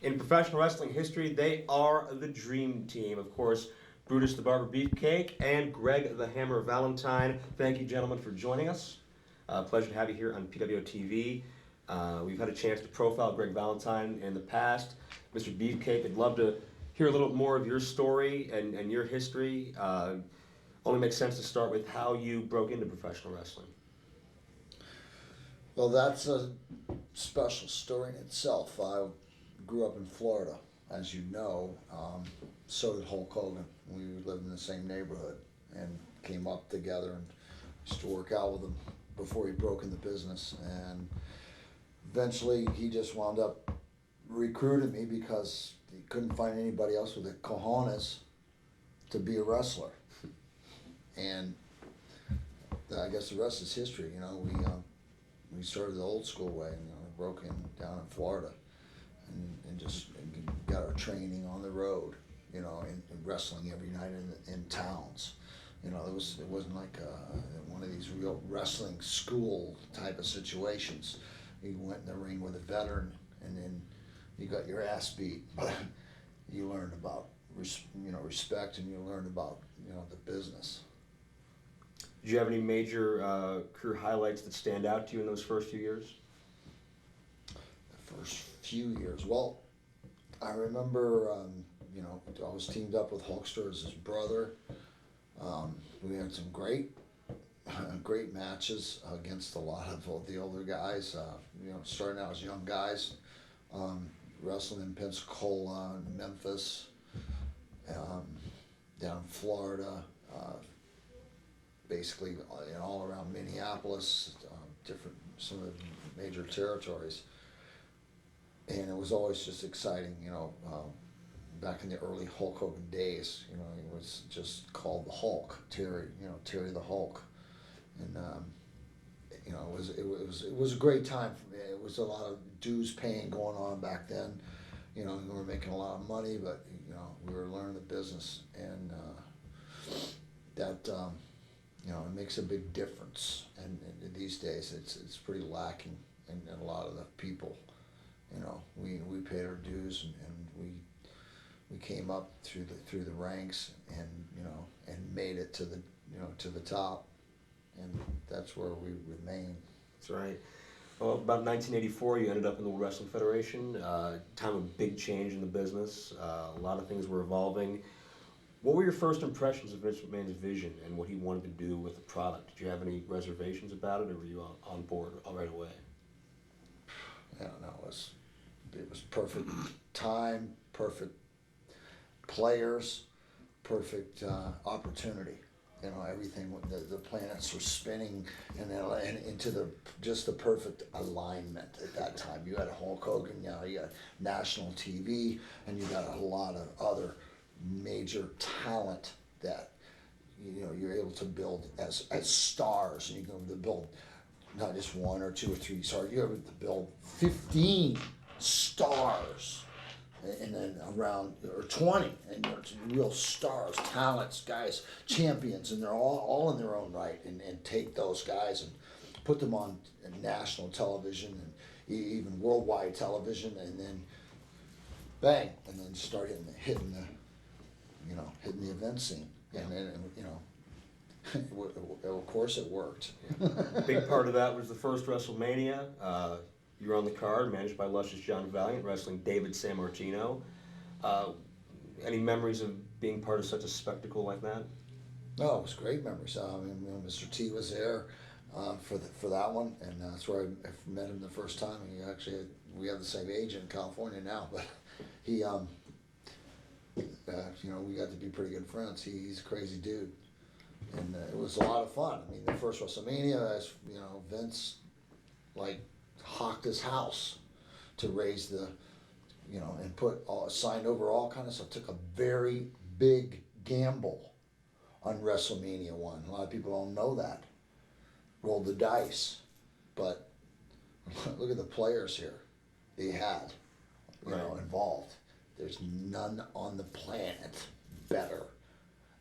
In professional wrestling history, they are the dream team. Of course, Brutus the Barber Beefcake and Greg the Hammer Valentine. Thank you, gentlemen, for joining us. Pleasure to have you here on PWTV. We've had a chance to profile Greg Valentine in the past. Mr. Beefcake, I'd love to hear a little more of your story and your history. Only makes sense to start with how you broke into professional wrestling. Well, that's a special story in itself. I grew up in Florida, as you know. So did Hulk Hogan. We lived in the same neighborhood and came up together and used to work out with him before he broke in the business. And eventually he just wound up recruiting me because he couldn't find anybody else with the cojones to be a wrestler. And I guess the rest is history. You know, we started the old school way. You know, broke in down in Florida, and just got our training on the road. You know, and wrestling every night in towns. You know, it wasn't like one of these real wrestling school type of situations. You went in the ring with a veteran, and then you got your ass beat, but you learned about respect, and you learned about the business. Did you have any major career highlights that stand out to you in those first few years? The first few years, well, I remember I was teamed up with Hulkster as his brother. We had some great matches against a lot of the older guys. Starting out as young guys, wrestling in Pensacola and Memphis, down in Florida, basically all around Minneapolis, some of the major territories. And it was always just exciting, back in the early Hulk Hogan days, he was just called the Hulk, Terry the Hulk. And it was a great time for me. It was a lot of dues paying going on back then. We were making a lot of money, but we were learning the business, and that it makes a big difference. And these days, it's pretty lacking in a lot of the people. We paid our dues, and we came up through the ranks, and made it to the top, and that's where we remain. That's right. Well, about 1984, you ended up in the World Wrestling Federation. Time of big change in the business. A lot of things were evolving. What were your first impressions of Vince McMahon's vision and what he wanted to do with the product? Did you have any reservations about it, or were you on board right away? Yeah, no, it was perfect time, perfect players, perfect opportunity. Everything. The planets were spinning, and into the perfect alignment at that time. You had Hulk Hogan, you had national TV, and you got a lot of other major talent that you're able to build as stars, and you're able to build not just one or two or three stars. You're able to build 15 stars. And then around, or 20, and real stars, talents, guys, champions, and they're all in their own right, and take those guys and put them on national television and even worldwide television, and then bang, and then start hitting the event scene, and of course it worked. A big part of that was the first WrestleMania. You were on the card, managed by Luscious John Valiant, wrestling David Sammartino. Any memories of being part of such a spectacle like that? No, it was great memories. Mr. T was there for that one, and that's where I met him the first time. We have the same age in California now, but he, we got to be pretty good friends. He's a crazy dude, and it was a lot of fun. I mean, the first WrestleMania, Vince, hawked his house to raise the, and signed over all kind of stuff. Took a very big gamble on WrestleMania 1. A lot of people don't know that. Rolled the dice, but look at the players here they had, involved. There's none on the planet better,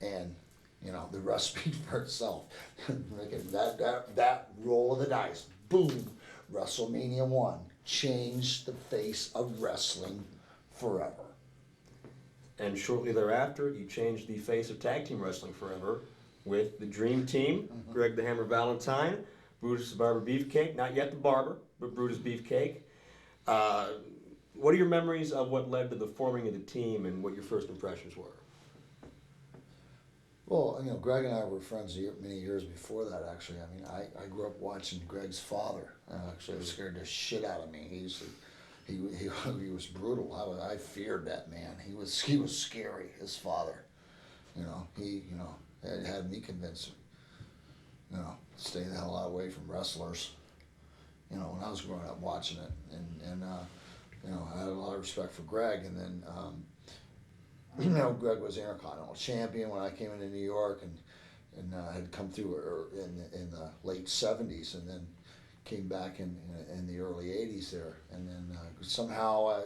and the recipe for itself. that roll of the dice, boom. WrestleMania 1 changed the face of wrestling forever. And shortly thereafter, you changed the face of tag team wrestling forever with the Dream Team, Greg the Hammer Valentine, Brutus the Barber Beefcake, not yet the Barber, but Brutus Beefcake. What are your memories of what led to the forming of the team and what your first impressions were? Well, Greg and I were friends many years before that, actually. I mean, I grew up watching Greg's father. Actually, it scared the shit out of me. He was brutal. I feared that man. He was scary, his father. It had me convinced, stay the hell out away from wrestlers. When I was growing up watching it, and I had a lot of respect for Greg, and then. Greg was Intercontinental Champion when I came into New York, and had come through in the late '70s, and then came back in the early '80s there, and then somehow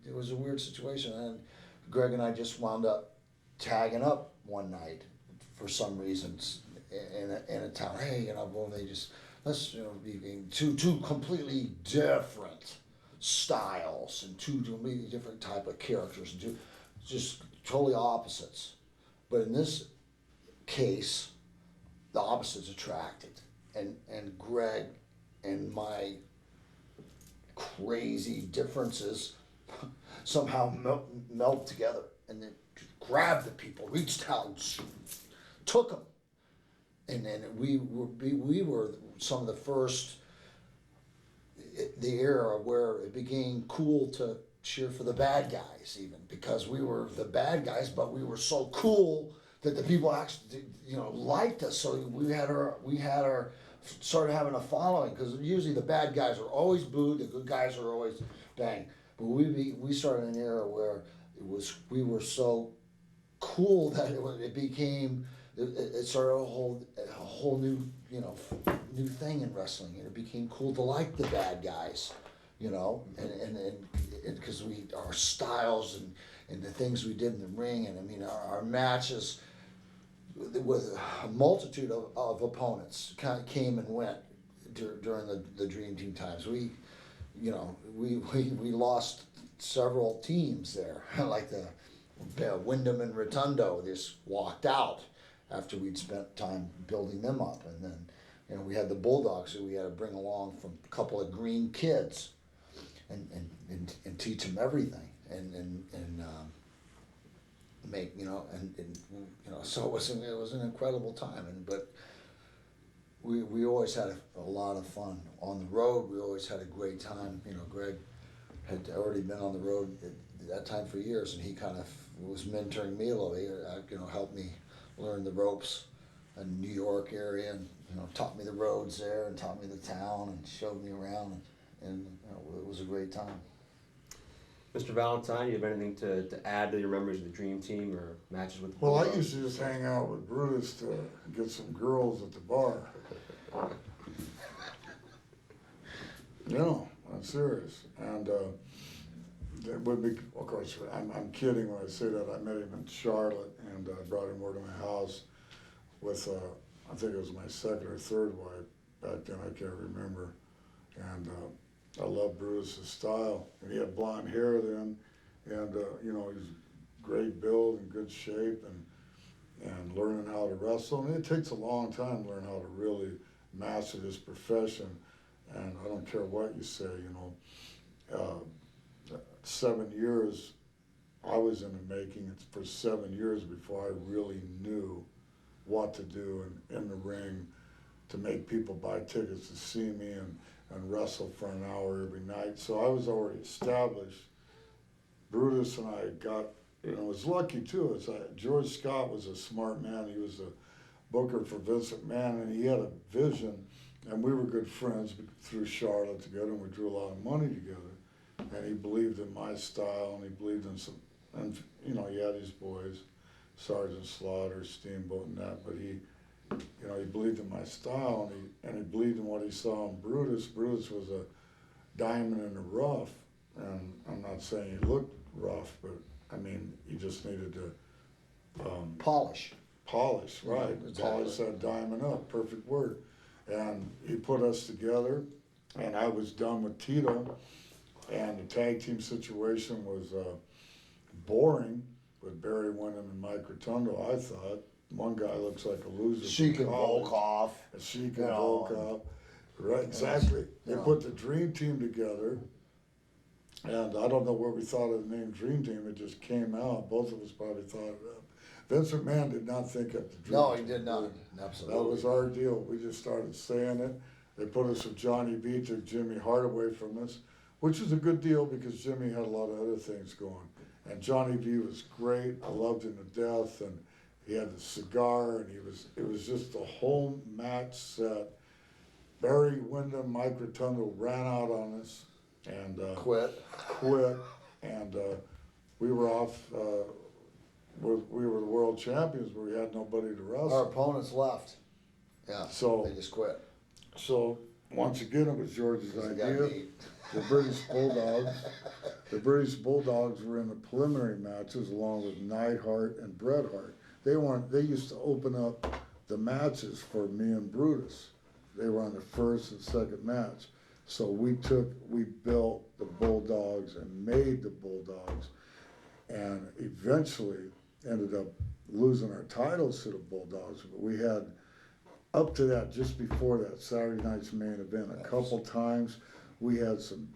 it was a weird situation, and Greg and I just wound up tagging up one night for some reasons in a town. Hey, well, let's be two completely different styles and two completely different type of characters and two just totally opposites. But in this case, the opposites attracted. And Greg and my crazy differences somehow melt together, and then grabbed the people, reached out, and took them. And then we were some of the first, the era where it became cool to cheer for the bad guys, even because we were the bad guys, but we were so cool that the people actually liked us. So we had our started having a following, because usually the bad guys are always booed, the good guys are always bang. But we started an era where we were so cool that it started a whole new new thing in wrestling, and it became cool to like the bad guys. And because our styles and the things we did in the ring, and I mean our matches with a multitude of opponents kind of came and went during the Dream Team times. We lost several teams there, like the Wyndham and Rotundo just walked out after we'd spent time building them up, and then we had the Bulldogs who we had to bring along from a couple of green kids. And teach them everything, and make so it was an incredible time, but we always had a lot of fun on the road. We always had a great time. Greg had already been on the road at that time for years, and he kind of was mentoring me a little bit. Helped me learn the ropes in the New York area, and taught me the roads there, and taught me the town, and showed me around. And it was a great time. Mr. Valentine, you have anything to add to your memories of the Dream Team or matches with the Well, I Bulldogs? used to just hang out with Brutus to get some girls at the bar. I'm serious. And it would be, of course, I'm kidding when I say that. I met him in Charlotte, and I brought him over to my house with, I think it was my second or third wife. Back then, I can't remember. And I loved Brutus's style, and he had blonde hair then, and he was great build and good shape, and learning how to wrestle. And it takes a long time to learn how to really master this profession, and I don't care what you say, 7 years I was in the making. It's for 7 years before I really knew what to do in the ring to make people buy tickets to see me and wrestle for an hour every night. So I was already established. Brutus and I was lucky too. George Scott was a smart man. He was a booker for Vince McMahon, and he had a vision, and we were good friends through Charlotte together, and we drew a lot of money together. And he believed in my style, and he believed in he had his boys, Sergeant Slaughter, Steamboat, and that, but he believed in my style, and he believed in what he saw in Brutus. Brutus was a diamond in the rough, and I'm not saying he looked rough, but I mean, he just needed to Polish, right? Exactly. Polish that diamond up, perfect word. And he put us together, and I was done with Tito, And the tag team situation was boring with Barry Windham and Mike Rotundo, I thought. One guy looks like a loser. Sheik and from college. Volkov. Sheik and Volkov. Right, exactly. They put the Dream Team together. And I don't know where we thought of the name Dream Team. It just came out. Both of us probably thought of it. Vince McMahon did not think of the Dream No, Team. he did not. Absolutely. That was our deal. We just started saying it. They put us with Johnny B, took Jimmy Hart away from us, which was a good deal because Jimmy had a lot of other things going. And Johnny B was great. I loved him to death. And he had the cigar, and it was just a whole match set. Barry Windham, Mike Rotundo ran out on us and Quit. And we were off. We were the world champions, but we had nobody to wrestle. Our opponents left. Yeah. So they just quit. So once again, it was George's They got idea. beat. The British Bulldogs. The British Bulldogs were in the preliminary matches along with Neidhart and Bret Hart. They used to open up the matches for me and Brutus. They were on the first and second match. So we built the Bulldogs and made the Bulldogs, and eventually ended up losing our titles to the Bulldogs. But we had, up to that, just before that, Saturday night's main event, a couple times, we had some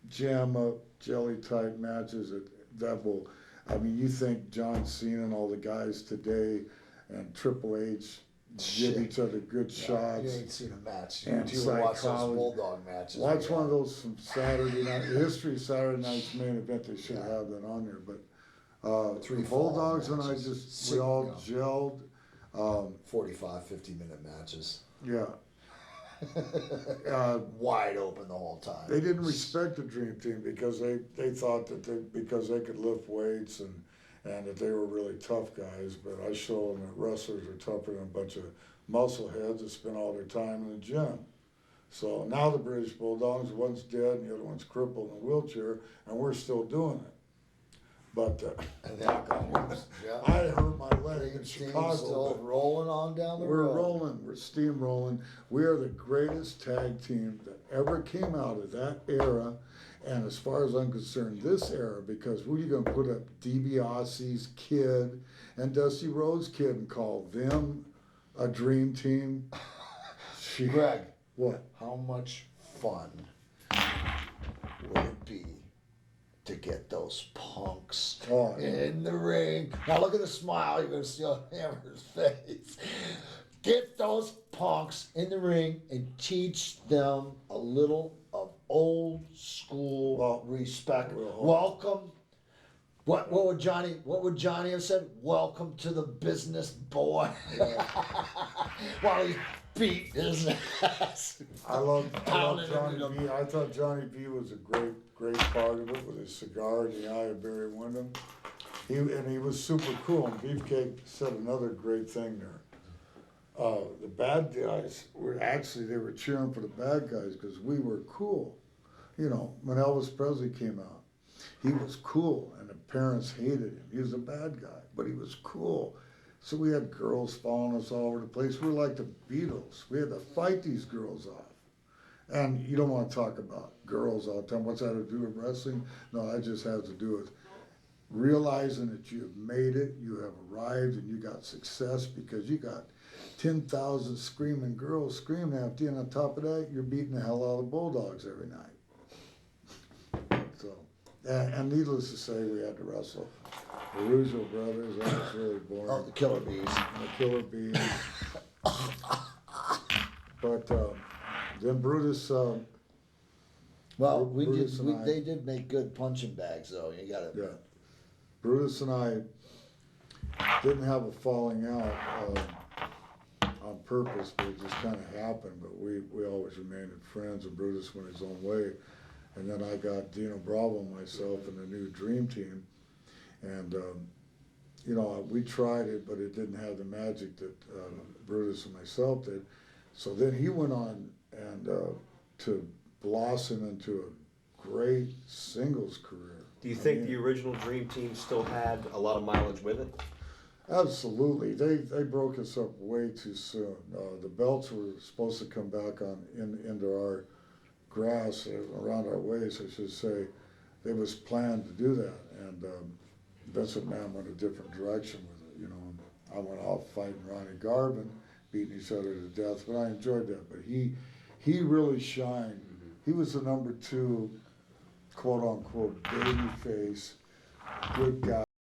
jam up, jelly type matches you think John Cena and all the guys today and Triple H give each other good shots. You ain't seen a match. And You would watch those psychology. Bulldog matches. Watch one of those from Saturday night, history of Saturday night's main event, they should have that on there, but Three the Bulldogs fall and I matches. we all gelled. 45, 50-minute matches. Yeah. Wide open the whole time. They didn't respect the Dream Team because they thought that because they could lift weights and that they were really tough guys. But I showed them that wrestlers are tougher than a bunch of muscle heads that spend all their time in the gym. So now the British Bulldogs, one's dead and the other one's crippled in a wheelchair, and we're still doing it. But And the outcomes, yeah. I hurt my leg in Team's Chicago. still rolling on down the We're road. rolling, we're steamrolling. We are the greatest tag team that ever came out of that era. And as far as I'm concerned, this era, because who are you going to put up DiBiase's kid and Dusty Rhodes' kid and call them a dream team? Greg, What? how much fun would it be to get those punks in the ring? Now look at the smile. You're going to see on Hammer's face. Get those punks in the ring and teach them a little of old school respect. Welcome. What would Johnny have said? Welcome to the business, boy. While he's beating his ass. I love Pounding Johnny into B. I thought Johnny B was a great part of it with his cigar in the eye of Barry Windham. He was super cool. And Beefcake said another great thing there. The bad guys they were cheering for the bad guys because we were cool. You know, when Elvis Presley came out, he was cool and the parents hated him. He was a bad guy, but he was cool. So we had girls following us all over the place. We were like the Beatles. We had to fight these girls off. And you don't want to talk about girls all the time. What's that to do with wrestling? No, that just has to do with realizing that you have made it, you have arrived, and you got success because you got 10,000 screaming girls screaming after you, and on top of that, you're beating the hell out of Bulldogs every night. So, and needless to say, we had to wrestle the Russo brothers. That was really boring. Oh, the Killer Bees. The Killer Bees. But then Brutus. Well, Brutus and I- they did make good punching bags, though. You got to. Yeah. Brutus and I didn't have a falling out on purpose, but it just kind of happened. But we always remained friends, and Brutus went his own way. And then I got Dino Bravo and myself in the new Dream Team. And, we tried it, but it didn't have the magic that Brutus and myself did. So then he went on and to blossom into a great singles career. Do you think the original Dream Team still had a lot of mileage with it? Absolutely. They broke us up way too soon. The belts were supposed to come back into our grass around our waist, I should say. It was planned to do that, and Vince McMahon went a different direction with it, you know. And I went off fighting Ronnie Garvin, beating each other to death, but I enjoyed that. But he really shined. He was the number 2, quote unquote, baby face, good guy.